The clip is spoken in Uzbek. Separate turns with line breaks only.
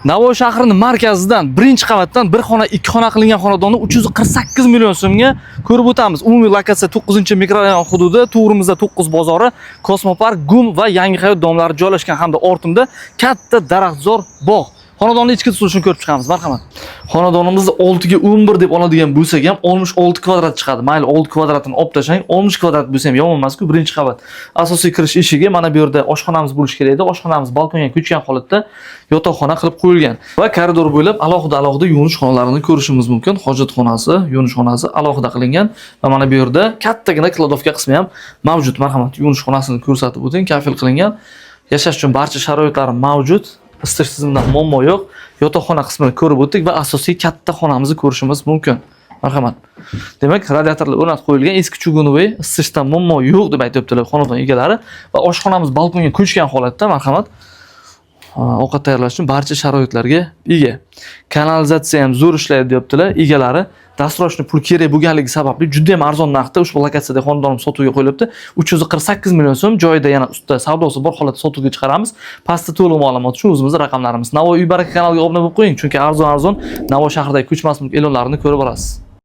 Navoiy shahrining markazidan birinchi qavatdan bir xona, ikki xona qilingan xonadonni 348 million so'mga ko'rib o'tamiz. Umumiy lokatsiya 9-mikrorayon hududi, to'g'rimizda 9 bozori, Kosmopark, Gum va Yangi hayot domlari joylashgan hamda ortimda katta daraxtzor bog'. Xonadonni ichki tuzilishini ko'rib chiqamiz. Marhamat. Xonadonimizni 6 ga 11 deb oladigan bo'lsak ham 66 kvadrat chiqadi. Mayli 6 kvadratini olib tashlang, 60 kvadrat bo'lsa ham yomon emas-ku. Birinchi qavat. Asosiy kirish eshigi mana bu yerda oshxonamiz bo'lishi kerak edi. Oshxonamiz balkonga ko'chgan holatda yotoqxona qilib qo'yilgan. Va koridor bo'ylab alohida yuvinish xonalarini ko'rishimiz mumkin. Hojatxonasi, yuvinish xonasi alohida qilingan va mana bu yerda kattagina kladovka qismi ham mavjud. Marhamat, yuvinish xonasini ko'rsatib o'ting. Kafil qilingan. Yashash uchun barcha sharoitlari mavjud. Isitish tizimidan muammo yo'q. Yotoqxona qismini ko'rib o'tdik va asosiy katta xonamizni ko'rishimiz mumkin. Marhamat. Demak, radiatorlar o'rnatib qo'yilgan, eski chugunovoy, isitishdan muammo yo'q deb aytibdilar xonadon egalari va oshxonamiz balkonga ko'chgan holatda, marhamat. Ovqat tayyorlash uchun barcha sharoitlarga ega. Kanalizatsiya ham zo'r ishlaydi deyaptilar egalari. Dasturlashni pul kerak bo'lganligi sababli juda ham arzon narxda ushbu lokatsiyada xonadonimiz sotuvga qo'yilibdi. 348 million so'm joyida yana ustida savdosi bor holatda sotuvga chiqaramiz. Pastda to'liq ma'lumot uchun o'zimizning raqamlarimiz. Navoiy uy baraka kanaliga obuna bo'lib qo'ying, chunki arzon Navoiy shahridagi ko'chmas mulk e'lonlarini ko'rib olasiz.